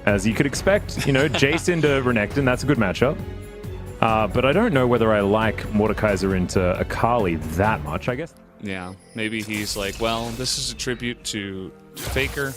As you could expect, you know, Jace into Renekton, that's a good matchup. But I don't know whether I like Mordekaiser into Akali that much, I guess. Yeah, maybe he's like, well, this is a tribute to Faker.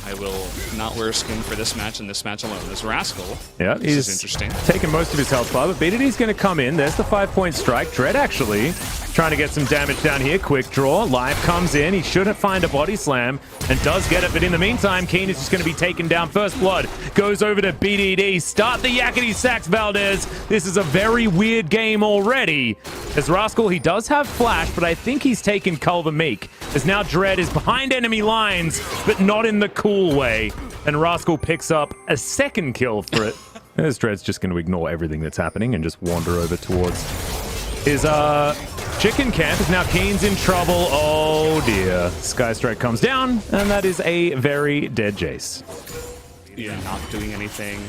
I will not wear skin for this match and this match alone. This Rascal. Yeah, this he's is interesting. Taking most of his health bar, but BDD's going to come in. There's the 5-point strike. Dread actually trying to get some damage down here. Quick draw. Live comes in. He shouldn't find a body slam and does get it, but in the meantime, Keen is just going to be taken down. First blood goes over to BDD. Start the yakety sax, Valdez. This is a very weird game already. As Rascal, he does have flash, but I think he's taken Culver Meek. As now Dread is behind enemy lines, but not in the cool way. And Rascal picks up a second kill for it. As Dread's just going to ignore everything that's happening and just wander over towards his chicken camp. As now Keen's in trouble. Oh dear. Skystrike comes down, and that is a very dead Jace. Yeah, not doing anything.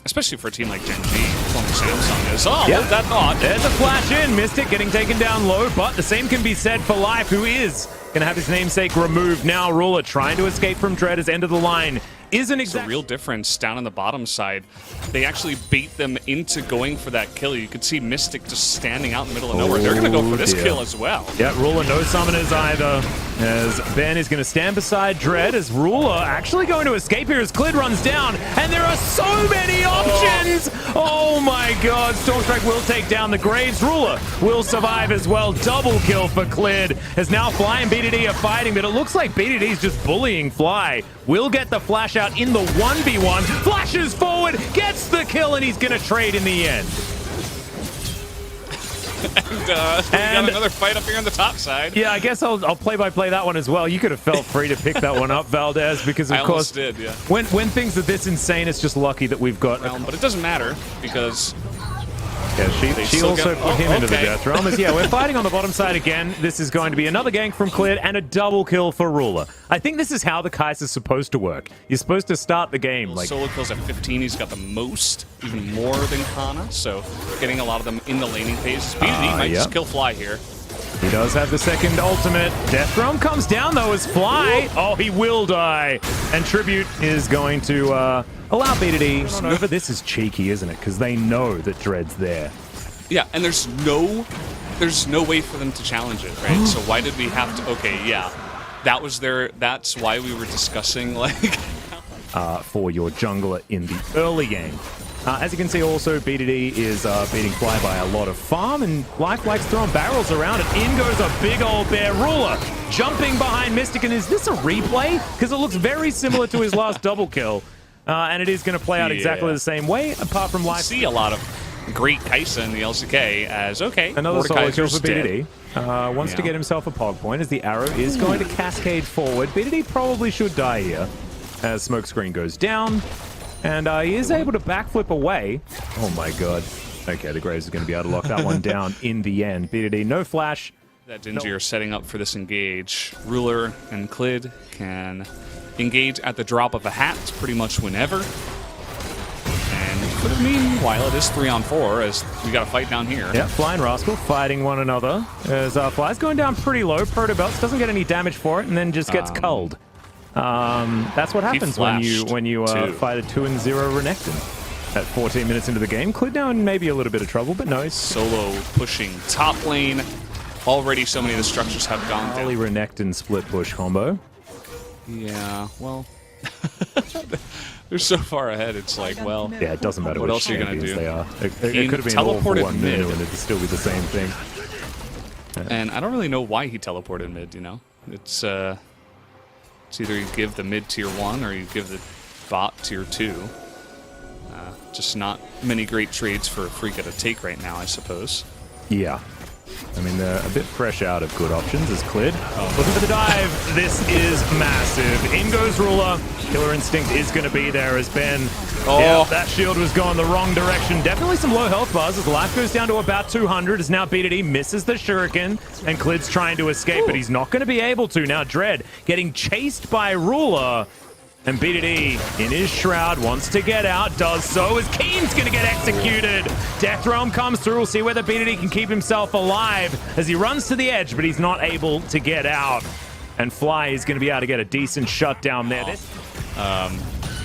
Especially for a team like Gen.G, former Samsung is. Oh, yep. What that thought? There's a flash in. Mystic getting taken down low, but the same can be said for Life, who is going to have his namesake removed. Now Ruler trying to escape from Dread as end of the line. Isn't exactly. It's a real difference down on the bottom side. They actually bait them into going for that kill. You could see Mystic just standing out in the middle of nowhere. They're going to go for this kill as well. Yeah, Ruler no summoners either. As Ben is going to stand beside Dread as Ruler actually going to escape here as Clid runs down. And there are so many options! Oh my god, Stormstrike will take down the Graves. Ruler will survive as well. Double kill for Clid. As now Fly and BDD are fighting, but it looks like BDD's just bullying Fly. Will get the flash out in the 1v1. Flashes forward, gets the kill, and he's going to trade in the end. We got another fight up here on the top side. Yeah, I guess I'll play-by-play that one as well. You could have felt free to pick that one up, Valdez, because of course, did, yeah. When things are this insane, it's just lucky that we've got. But it doesn't matter because. Yeah, she also put him into the death realm. As, yeah, we're fighting on the bottom side again. This is going to be another gank from Clid and a double kill for Ruler. I think this is how the Kaiser's supposed to work. You're supposed to start the game like solo kills at 15. He's got the most, even more than Kana. So getting a lot of them in the laning phase. BDD might just kill Fly here. He does have the second ultimate. Death Realm comes down though as Fly. Oh, he will die. And Tribute is going to allow BDD. No, but this is cheeky, isn't it? Because they know that Dread's there. Yeah, and there's no way for them to challenge it, right? So why did we have to? Okay, yeah, that's why we were discussing like for your jungler in the early game. As you can see, also, BDD is beating Fly by a lot of farm, and Life likes throwing barrels around it. In goes a big old bear. Ruler jumping behind Mystic, and is this a replay? Because it looks very similar to his last double kill, and it is going to play out exactly the same way, apart from Life. See a lot of great Kaisa in the LCK as, okay, another solo kill for BDD. Wants to get himself a pog point, as the arrow is going to cascade forward. BDD probably should die here, as Smokescreen goes down. And he is able to backflip away. Oh my god. Okay, the Graves is going to be able to lock that one down in the end. BDD, no flash. That Gen.G are setting up for this engage. Ruler and Clid can engage at the drop of a hat pretty much whenever. And for the meanwhile, it is 3-on-4 as we got a fight down here. Yeah, Fly and Rascal fighting one another. As Fly's going down pretty low. Protobelts doesn't get any damage for it and then just gets culled. That's what happens when you fight a 2-0 Renekton. At 14 minutes into the game, Clid now in maybe a little bit of trouble, but no. Solo pushing top lane. Already so many of the structures have gone down. Renekton split push combo. Yeah, well, they're so far ahead. It's like, well, yeah, it doesn't matter what else are you gonna do. They are. It could have been all for one mid, and it'd still be the same thing. And I don't really know why he teleported mid. You know, it's either you give the mid tier 1 or you give the bot tier 2. Just not many great trades for Afreeca to take right now, I suppose. Yeah. I mean, they're a bit fresh out of good options as Clid. Looking for the dive. This is massive. In goes Ruler. Killer Instinct is going to be there as Ben. Yeah, that shield was going the wrong direction. Definitely some low health bars as life goes down to about 200 as now BDD misses the shuriken and Clid's trying to escape, but he's not going to be able to. Now Dread getting chased by Ruler. And BDD in his shroud wants to get out, does so as Keen's going to get executed. Death Realm comes through. We'll see whether BDD can keep himself alive as he runs to the edge, but he's not able to get out. And Fly is going to be able to get a decent shutdown there.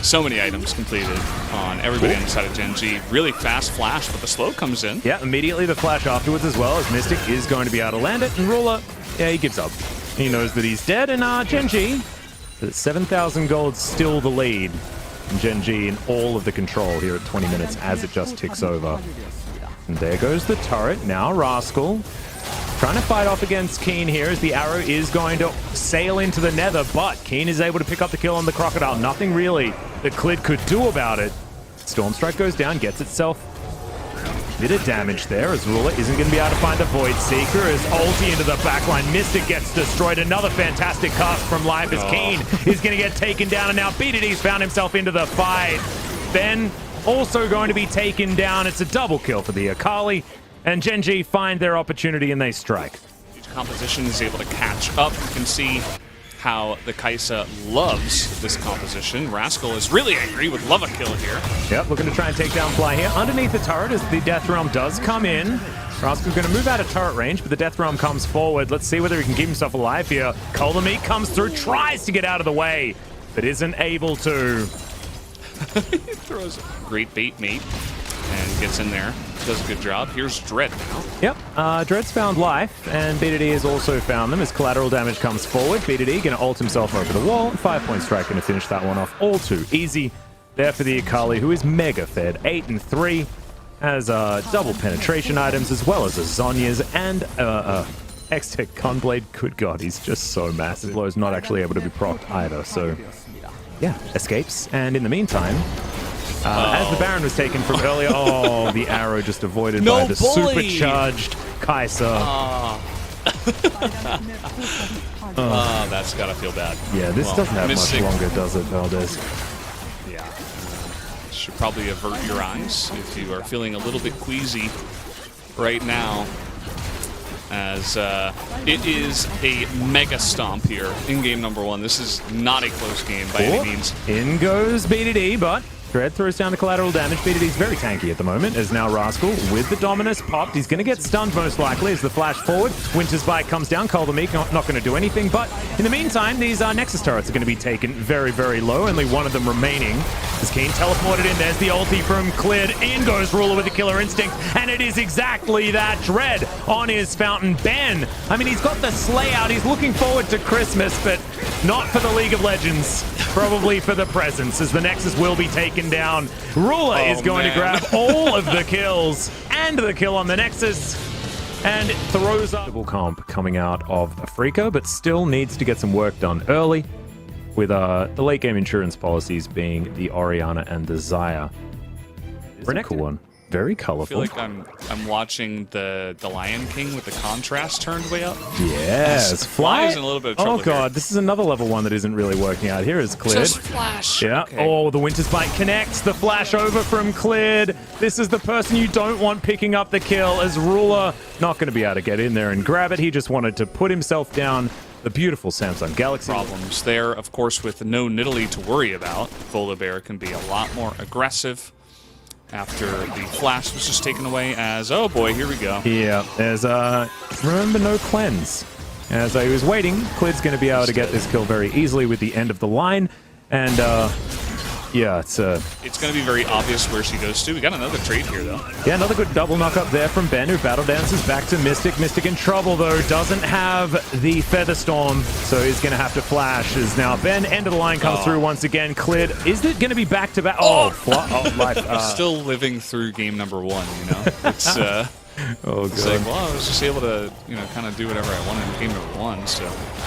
So many items completed on everybody inside of Gen.G. Really fast flash, but the slow comes in. Yeah, immediately the flash afterwards as well, as Mystic is going to be able to land it, and Ruler, yeah, he gives up. He knows that he's dead, and Gen.G, 7,000 gold, still the lead. And Gen.G in all of the control here at 20 minutes as it just ticks over. And there goes the turret. Now Rascal trying to fight off against Keen here as the arrow is going to sail into the nether, but Keen is able to pick up the kill on the Crocodile. Nothing really that Clid could do about it. Stormstrike goes down, gets itself a bit of damage there as Ruler isn't going to be able to find the Void Seeker as ulti into the backline. Mystic gets destroyed. Another fantastic cast from Life as Keen is going to get taken down, and now BDD's found himself into the fight. Ben also going to be taken down. It's a double kill for the Akali. And Gen.G find their opportunity and they strike. Each composition is able to catch up. You can see how the Kai'Sa loves this composition. Rascal is really angry, would love a kill here. Yep, looking to try and take down Fly here. Underneath the turret as the Death Realm does come in. Rascal's going to move out of turret range, but the Death Realm comes forward. Let's see whether he can keep himself alive here. Cold comes through, tries to get out of the way, but isn't able to. He throws great bait mate and gets in there. Does a good job. Here's Dread now. Yep, Dread's found Life, and BDD has also found them as collateral damage comes forward. BDD going to ult himself over the wall. 5-point strike going to finish that one off all too easy. There for the Akali, who is mega fed. 8 and 3. Has double penetration items as well as a Zhonya's and X-Tech Gunblade. Good God, he's just so massive. Blow's not actually able to be procced either, so yeah, escapes. And in the meantime, as the Baron was taken from earlier, the arrow just avoided by the supercharged Kai'Sa. That's gotta feel bad. Yeah, this doesn't have much longer, does it, Valdez? Yeah. Should probably avert your eyes if you are feeling a little bit queasy right now, as it is a mega stomp here in game number 1. This is not a close game by any means. In goes BDD, but Dread throws down the collateral damage. BDD's very tanky at the moment, as now Rascal with the Dominus popped. He's going to get stunned most likely as the flash forward. Winter's Bite comes down. Meek not going to do anything, but in the meantime, these Nexus turrets are going to be taken very, very low. Only one of them remaining. As Keen teleported in, there's the ulti from Clid. In goes Ruler with the Killer Instinct, and it is exactly that. Dread on his fountain. Ben, I mean, he's got the Slay out. He's looking forward to Christmas, but not for the League of Legends. Probably for the presence, as the Nexus will be taken down. Ruler is going to grab all of the kills and the kill on the Nexus and throws up. Double comp coming out of Afreeca, but still needs to get some work done early, with the late game insurance policies being the Orianna and the Xayah. It's a cool one. Very colorful. I feel like I'm watching the Lion King with the contrast turned way up. Yes. Fly's in a little bit of trouble. Oh god, here. This is another level 1 that isn't really working out. Here is Clid. Just flash. Yeah. Okay. Oh, the Winter's Bite connects. The flash over from Clid. This is the person you don't want picking up the kill, as Ruler not going to be able to get in there and grab it. He just wanted to put himself down. The beautiful Samsung Galaxy. Problems there, of course, with no Nidalee to worry about. Volibear can be a lot more aggressive after the flash was just taken away, as, oh boy, here we go. Yeah, there's, remember, no cleanse. As he was waiting, Clid's going to be able to get this kill very easily with the end of the line, and, yeah, it's going to be very obvious where she goes to. We got another trade here, though. Yeah, another good double knock up there from Ben, who battle dances back to Mystic. Mystic in trouble, though, doesn't have the Feather Storm, so he's going to have to flash. As now Ben, end of the line, comes through once again. Clid, is it going to be back-to-back? Still living through game number 1, you know? It's, oh, it's like, well, I was just able to, you know, kind of do whatever I wanted in game number 1, so.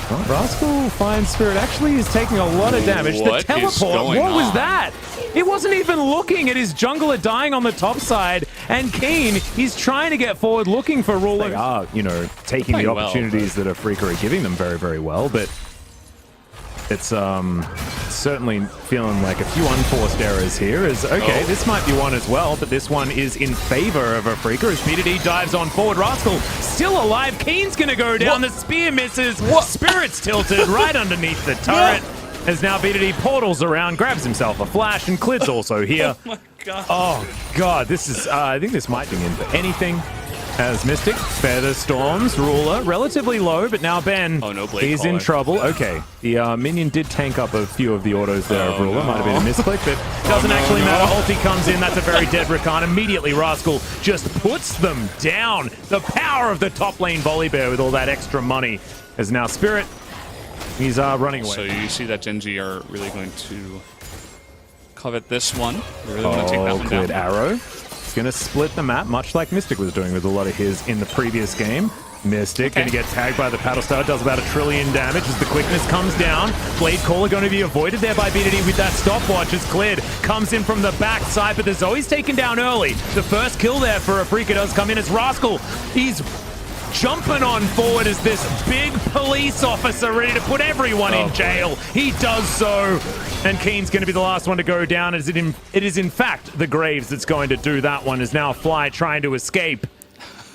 Well, Rascal finds Spirit actually is taking a lot of damage. What the teleport, what was on? that? It wasn't even looking at his jungler dying on the top side, and Keen, he's trying to get forward looking for Ruler. They are, you know, taking the opportunities that Afreeca are giving them very, very well, but it's certainly feeling like a few unforced errors here. Is okay, this might be one as well, but this one is in favor of Afreeca as BDD dives on forward. Rascal still alive. Keen's gonna go down. The spear misses. Spirit's tilted right underneath the turret. As now BDD portals around, grabs himself a flash, and Clid's also here. Oh my god. Oh god, this is I think this might be in for anything. As Mystic feather storms Ruler relatively low, but now Ben, oh, no, Blade he's caller. in trouble. Okay, the minion did tank up a few of the autos there of Ruler. No. Might have been a misclick, but doesn't actually matter. Ulti comes in. That's a very dead Rakan. Immediately, Rascal just puts them down. The power of the top lane Volibear with all that extra money. As now Spirit, he's running away. So you see that Gen.G are really going to covet this one. They really want to take that one good down. arrow. Going to split the map, much like Mystic was doing with a lot of his in the previous game. Mystic going to get tagged by the Paddle Star, does about 1 trillion damage as the quickness comes down. Blade Caller going to be avoided there by BDD with that stopwatch as cleared. Comes in from the backside, but the Zoe's taken down early. The first kill there for Afreeca does come in as Rascal. He's jumping on forward as this big police officer ready to put everyone in jail. He does so. And Keen's going to be the last one to go down. It is in fact the Graves that's going to do that one. Is now Fly trying to escape.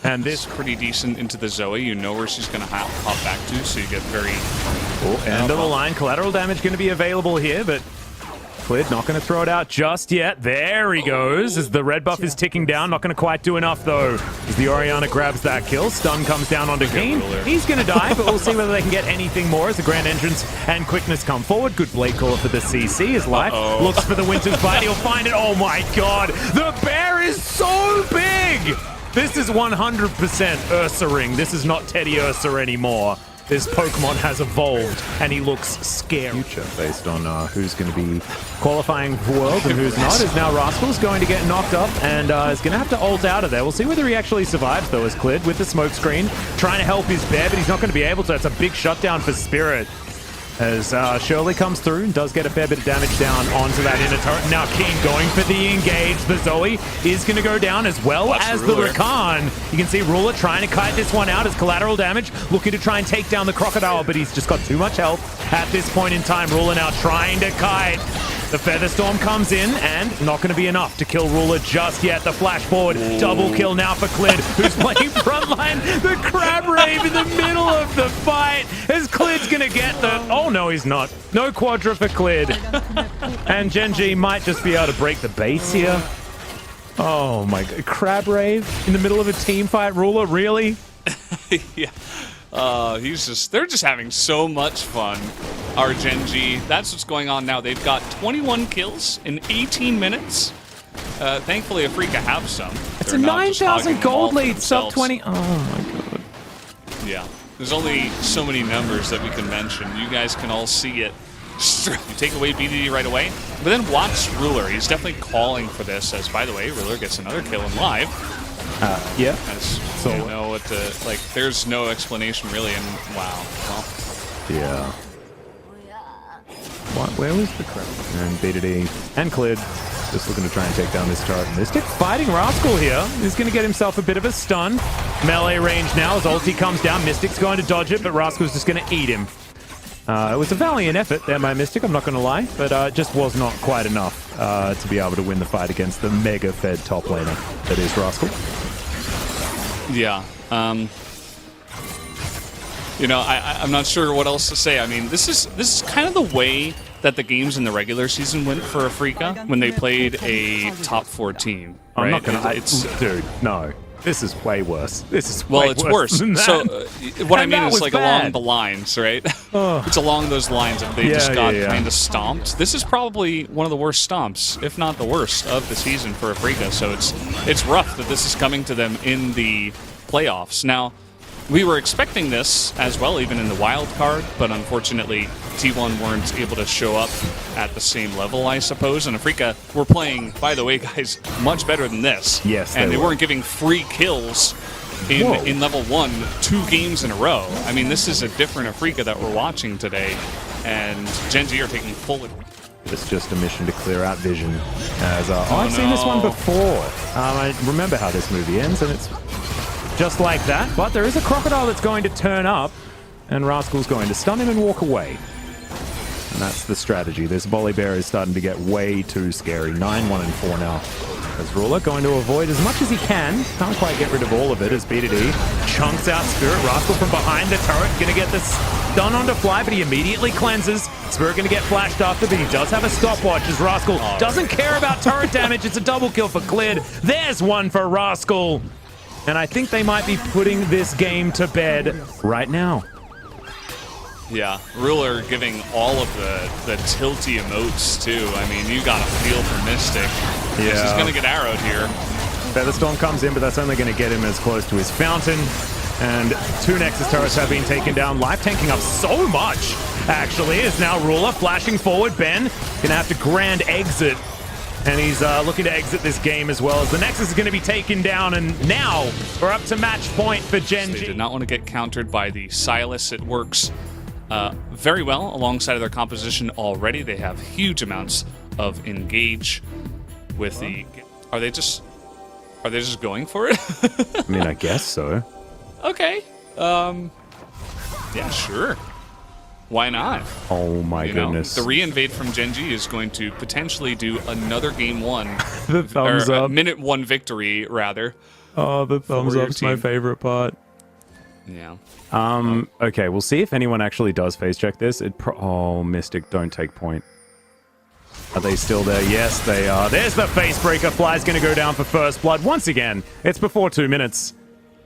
And this pretty decent into the Zoe. You know where she's going to hop back to, so you get very... end of the line. Collateral damage going to be available here, but Clid not going to throw it out just yet. There he goes as the red buff is ticking down. Not going to quite do enough, though, as the Orianna grabs that kill. Stun comes down onto Keen. He's going to die, but we'll see whether they can get anything more as the Grand Entrance and Quickness come forward. Good Blade Caller for the CC. His life looks for the Winter's Bite. He'll find it. Oh, my God. The bear is so big. This is 100% Ursaring. This is not Teddy Ursa anymore. This Pokemon has evolved, and he looks scary. Future based on who's going to be qualifying for Worlds and who's not. Is now Rascal's going to get knocked up and is going to have to ult out of there. We'll see whether he actually survives, though, as Clid with the smoke screen. Trying to help his bear, but he's not going to be able to. It's a big shutdown for Spirit. As Shirley comes through and does get a fair bit of damage down onto that inner turret. Now Keen going for the engage. The Zoe is going to go down as well as the Rakan. You can see Ruler trying to kite this one out as collateral damage. Looking to try and take down the Crocodile, but he's just got too much health at this point in time. Ruler now trying to kite. The Featherstorm comes in and not going to be enough to kill Ruler just yet. The flash forward, double kill now for Clid, who's playing frontline. The Crab Rave in the middle of the fight as Clid's going to get the... Oh, no, he's not. No Quadra for Clid. And Gen.G might just be able to break the base here. Oh, my God. Crab Rave in the middle of a team fight. Ruler, really? Yeah. They're just having so much fun. Our Gen.G, that's what's going on now. They've got 21 kills in 18 minutes. Thankfully, Afreeca have some. It's a 9,000 gold lead, sub 20. Oh my God. Yeah, there's only so many numbers that we can mention. You guys can all see it. You take away BDD right away, but then watch Ruler. He's definitely calling for this. As by the way, Ruler gets another kill in live. Yeah. So you know what like. There's no explanation really, and wow. Well. Yeah. Where was the crap? And BDD and Clid just looking to try and take down this turret. Mystic fighting Rascal here. He's going to get himself a bit of a stun. Melee range now as ulti comes down. Mystic's going to dodge it, but Rascal's just going to eat him. It was a valiant effort there by Mystic, I'm not going to lie, but it just was not quite enough to be able to win the fight against the mega fed top laner that is Rascal. Yeah. You know, I'm not sure what else to say. I mean, this is kind of the way that the games in the regular season went for Afreeca when they played a top 4 team. Right? I'm not going to... Dude, no. This is way worse. This is way well, it's worse. Than that. So what I mean is like bad. along the lines, right? It's along those lines of they just got kind of stomped. This is probably one of the worst stomps, if not the worst, of the season for Afreeca. So it's rough that this is coming to them in the playoffs. Now, we were expecting this as well, even in the wild card, but unfortunately, T1 weren't able to show up at the same level, I suppose. And Afreeca were playing, by the way, guys, much better than this. Yes, and they weren't giving free kills in level 1 2 games in a row. I mean, this is a different Afreeca that we're watching today, and Gen.G are taking full advantage. It's just a mission to clear out Vision. As I've seen this one before. I remember how this movie ends, and it's just like that. But there is a Crocodile that's going to turn up, and Rascal's going to stun him and walk away. And that's the strategy. This Volibear is starting to get way too scary. 9-1-4 now. As Ruler going to avoid as much as he can. Can't quite get rid of all of it as BDD chunks out Spirit. Rascal from behind the turret. Going to get this stun onto Fly, but he immediately cleanses. Spirit going to get flashed after, but he does have a stopwatch as Rascal doesn't care about turret damage. It's a double kill for Clid. There's one for Rascal. And I think they might be putting this game to bed right now. Yeah, Ruler giving all of the tilty emotes too. I mean, you got a feel for Mystic. Yeah. He's gonna get arrowed here. Featherstorm comes in, but that's only going to get him as close to his fountain. And 2 Nexus turrets have been taken down. Life tanking up so much, actually, is now Ruler flashing forward. Ben gonna have to grand exit. And he's looking to exit this game as well, as the Nexus is going to be taken down. And now we're up to match point for Gen.G. They did not want to get countered by the Silas. It works very well alongside of their composition already. They have huge amounts of engage with the... Are they just going for it? I mean, I guess so. Okay. Yeah, sure. Why not? Oh my goodness. The re-invade from Gen.G is going to potentially do another game 1. The thumbs or, up. Minute 1 victory, rather. Oh, the thumbs up's my favorite part. Yeah. Okay, we'll see if anyone actually does face check this. Oh, Mystic, don't take point. Are they still there? Yes, they are. There's the face breaker. Fly's going to go down for first blood once again. It's before 2 minutes.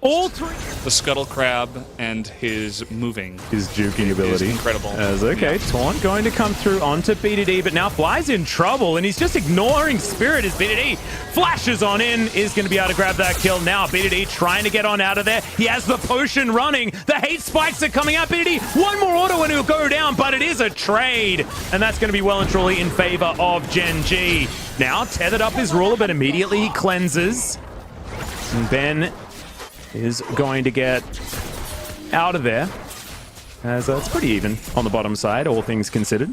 All 3. The Scuttle Crab and his moving. His juking ability. Is incredible. Okay, yeah. Taunt going to come through onto BDD, but now Fly's in trouble, and he's just ignoring Spirit as BDD flashes on in, is going to be able to grab that kill. Now BDD trying to get on out of there. He has the potion running. The hate spikes are coming out. BDD, one more auto and he'll go down, but it is a trade, and that's going to be well and truly in favor of Gen.G. Now tethered up his Ruler, but immediately he cleanses. And Ben is going to get out of there, as it's pretty even on the bottom side, all things considered.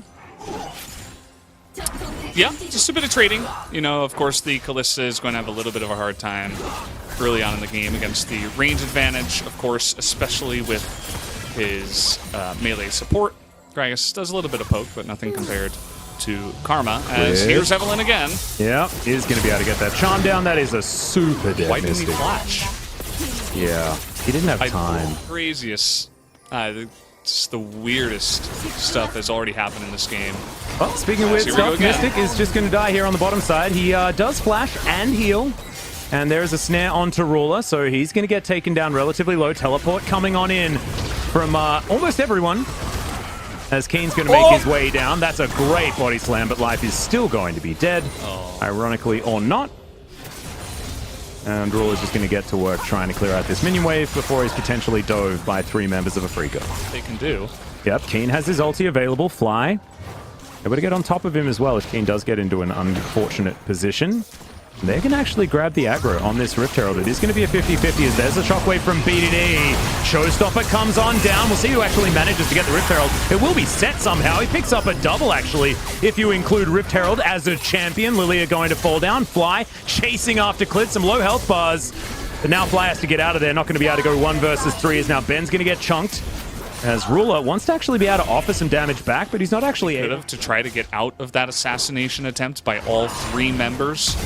Yeah, just a bit of trading. You know, of course, the Kalista is going to have a little bit of a hard time early on in the game against the range advantage, of course, especially with his melee support. Gragas does a little bit of poke, but nothing compared to Karma, as here's Evelyn again. Yeah, he's going to be able to get that charm down. That is a super dead Why didn't Mystic. he flash? Yeah, he didn't have time. Craziest, just the weirdest stuff has already happened in this game. Well, speaking of weird stuff, Mystic is just going to die here on the bottom side. He does flash and heal. And there's a snare onto Ruler, so he's going to get taken down relatively low. Teleport coming on in from almost everyone, as Keen's going to make his way down. That's a great body slam, but Life is still going to be dead, ironically or not. And Ruler's just going to get to work trying to clear out this minion wave before he's potentially dove by 3 members of Afreeca. They can do. Yep, Keen has his ulti available. Fly able to get on top of him as well if Keen does get into an unfortunate position. They can actually grab the aggro on this Rift Herald. It is going to be a 50-50 as there's a shockwave from BDD. Showstopper comes on down. We'll see who actually manages to get the Rift Herald. It will be set somehow. He picks up a double, actually, if you include Rift Herald as a champion. Lilia going to fall down. Fly chasing after Clit. Some low health bars. But now Fly has to get out of there. Not going to be able to go 1 versus 3 as now Ben's going to get chunked. As Ruler wants to actually be able to offer some damage back, but he's not actually able to try to get out of that assassination attempt by all 3 members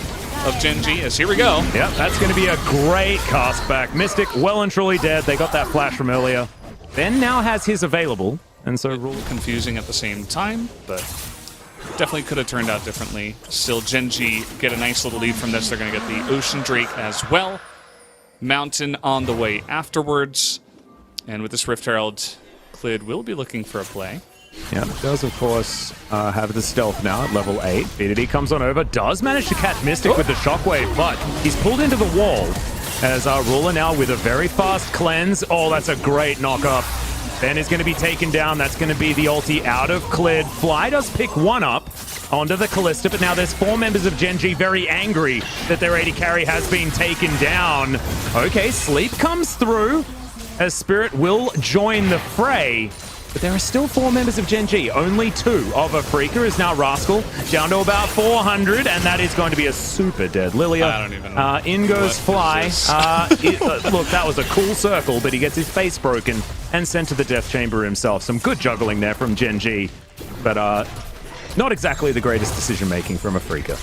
of Gen.G. As here we go. Yep, that's going to be a great cast back. Mystic well and truly dead. They got that flash from earlier. Ben now has his available, and so Ruler confusing at the same time, but definitely could have turned out differently. Still, Gen.G get a nice little lead from this. They're going to get the Ocean Drake as well. Mountain on the way afterwards, and with this Rift Herald, Clid will be looking for a play. Yeah, does of course have the stealth now at level 8. BDD comes on over, does manage to catch Mystic with the shockwave, but he's pulled into the wall as our Ruler now with a very fast cleanse. Oh, that's a great knock-up. Ben is going to be taken down. That's going to be the ulti out of Clid. Fly does pick 1 up onto the Kalista, but now there's 4 members of Gen.G very angry that their AD carry has been taken down. Okay, Sleep comes through as Spirit will join the fray. But there are still 4 members of Gen.G. Only 2 of Afreeca is now Rascal, down to about 400, and that is going to be a super dead Lilia. I don't even know. In goes Fly. Look, that was a cool circle, but he gets his face broken and sent to the death chamber himself. Some good juggling there from Gen.G, but not exactly the greatest decision-making from Afreeca.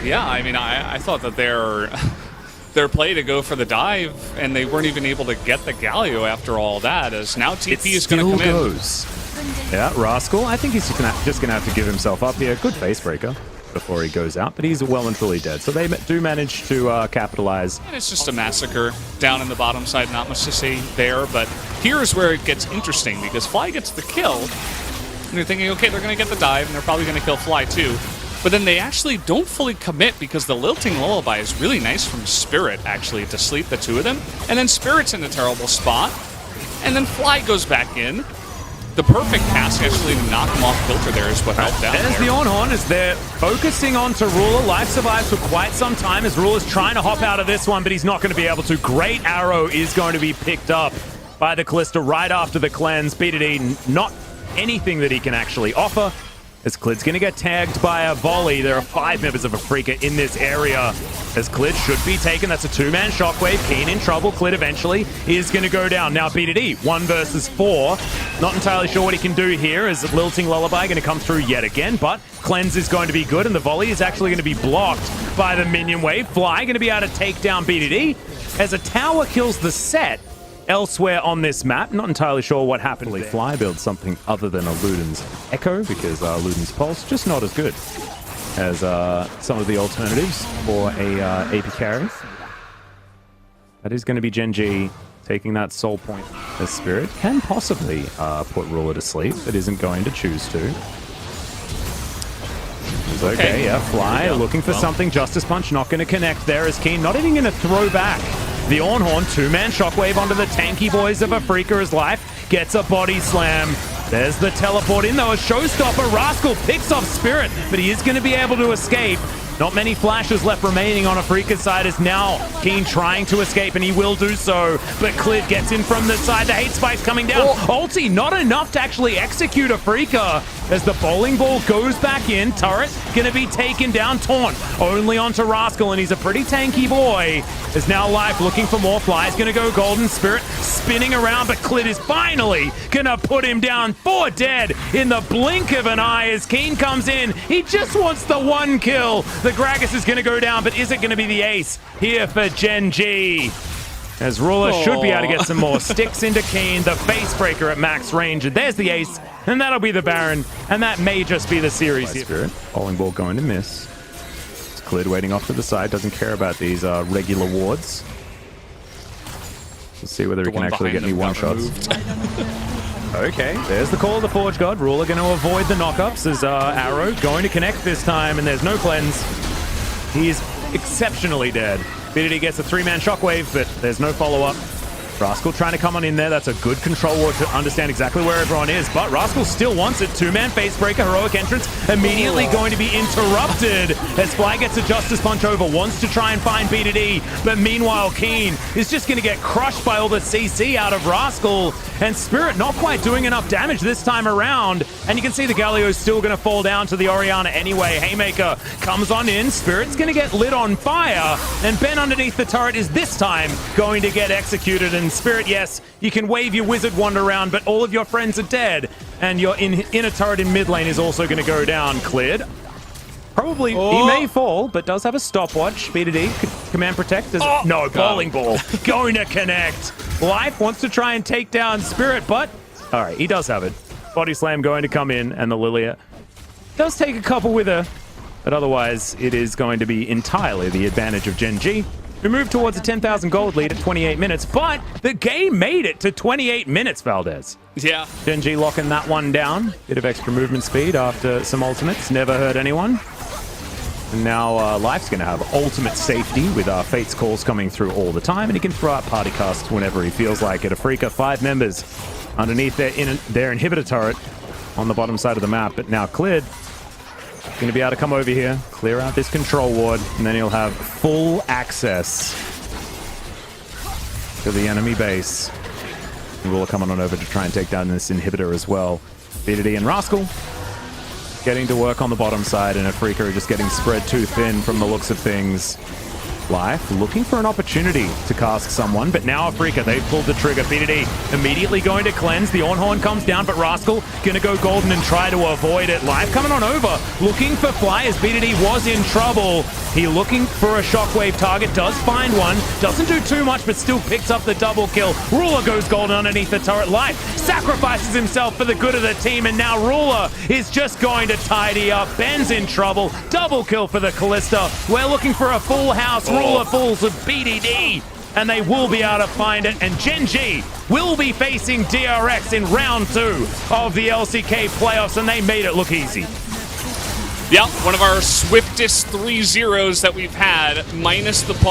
Yeah, I mean, I thought that their play to go for the dive, and they weren't even able to get the Galio after all that, as now TP is going to come in. Yeah, Rascal, I think he's just going to have to give himself up here. Good face breaker. before he goes out, but he's well and truly dead. So they do manage to capitalize. And it's just a massacre down in the bottom side. Not much to say there, but here's where it gets interesting because Fly gets the kill. And you're thinking, okay, they're going to get the dive, and they're probably going to kill Fly too. But then they actually don't fully commit because the Lilting Lullaby is really nice from Spirit, actually, to sleep the two of them. And then Spirit's in a terrible spot. And then Fly goes back in. The perfect pass actually to knock him off kilter there is what helped out. There's the Ornhorn as they're focusing on to Ruler. Life survives for quite some time as Ruler's trying to hop out of this one, but he's not going to be able to. Great arrow is going to be picked up by the Callista right after the cleanse. BDD, not anything that he can actually offer. As Clid's going to get tagged by a volley. There are 5 members of Afreeca in this area. As Clid should be taken. That's a 2-man shockwave. Keen in trouble. Clid eventually is going to go down. Now BDD, 1 versus 4. Not entirely sure what he can do here. Is Lilting Lullaby going to come through yet again? But cleanse is going to be good, and the volley is actually going to be blocked by the minion wave. Fly going to be able to take down BDD as a tower kills the set. Elsewhere on this map, not entirely sure what happened. Fly builds something other than a Luden's Echo because Luden's Pulse just not as good as some of the alternatives for a AP carry. That is going to be Gen.G taking that soul point as Spirit. Can possibly put Ruler to sleep, but isn't going to choose to. It's okay, yeah, Fly looking for something. Justice Punch not going to connect there as Keen not even going to throw back. The Ornhorn, 2-man shockwave onto the tanky boys of Afreeca as Life gets a body slam. There's the teleport in though, a showstopper. Rascal picks off Spirit, but he is going to be able to escape. Not many flashes left remaining on Afreeca's side as now Keen trying to escape, and he will do so. But Clid gets in from the side. The hate spike's coming down. Ulti, not enough to actually execute Afreeca as the bowling ball goes back in. Turret going to be taken down. Taunt only onto Rascal, and he's a pretty tanky boy. There's now Life looking for more. Flies going to go golden. Spirit spinning around, but Clid is finally going to put him down. 4 dead in the blink of an eye as Keen comes in. He just wants the 1 kill. The Gragas is going to go down, but is it going to be the ace here for Gen.G? As Ruler should be able to get some more sticks into Keen, the face breaker at max range, and there's the ace, and that'll be the Baron, and that may just be the series here. Spirit, bowling ball going to miss. It's Clid waiting off to the side, doesn't care about these regular wards. Let's see whether he can actually get any one-shots. Okay, there's the call of the Forge God. Ruler going to avoid the knockups as Arrow going to connect this time, and there's no cleanse. He is exceptionally dead. BDD gets a 3-man shockwave, but there's no follow-up. Rascal trying to come on in there. That's a good control ward to understand exactly where everyone is, but Rascal still wants it. 2-man facebreaker, heroic entrance, immediately going to be interrupted as Fly gets a Justice Punch over, wants to try and find BDD, but meanwhile Keen is just going to get crushed by all the CC out of Rascal, and Spirit not quite doing enough damage this time around, and you can see the Galio's still going to fall down to the Orianna anyway. Haymaker comes on in, Spirit's going to get lit on fire, and Ben underneath the turret is this time going to get executed, and Spirit, yes, you can wave your Wizard Wand around, but all of your friends are dead, and your inner turret in mid lane is also going to go down. Cleared. Probably, he may fall, but does have a stopwatch. BDD, command protect. No, bowling ball going to connect. Life wants to try and take down Spirit, but all right, he does have it. Body slam going to come in, and the Lilia does take a couple with her, but otherwise it is going to be entirely the advantage of Gen.G. We moved towards a 10,000 gold lead at 28 minutes, but the game made it to 28 minutes, Valdez. Yeah. Gen.G locking that one down. Bit of extra movement speed after some ultimates. Never hurt anyone. And now Life's going to have ultimate safety with Fate's calls coming through all the time, and he can throw out party casts whenever he feels like it. Afreeca, 5 members underneath their inhibitor turret on the bottom side of the map, but now cleared. Going to be able to come over here, clear out this control ward, and then he'll have full access to the enemy base. And Ruler coming on over to try and take down this inhibitor as well. BDD and Rascal getting to work on the bottom side, and Afreeca are just getting spread too thin from the looks of things. Life looking for an opportunity to cask someone, but now Afreeca, they've pulled the trigger. BDD immediately going to cleanse. The Ornhorn comes down, but Rascal going to go golden and try to avoid it. Life coming on over, looking for Fly as BDD was in trouble. He looking for a shockwave target, does find one, doesn't do too much, but still picks up the double kill. Ruler goes golden underneath the turret. Life sacrifices himself for the good of the team, and now Ruler is just going to tidy up. Ben's in trouble. Double kill for the Callista. We're looking for a full house. Ruler falls with BDD, and they will be able to find it. And Gen.G will be facing DRX in round 2 of the LCK playoffs, and they made it look easy. Yeah, one of our swiftest 3-0s that we've had, minus the pause.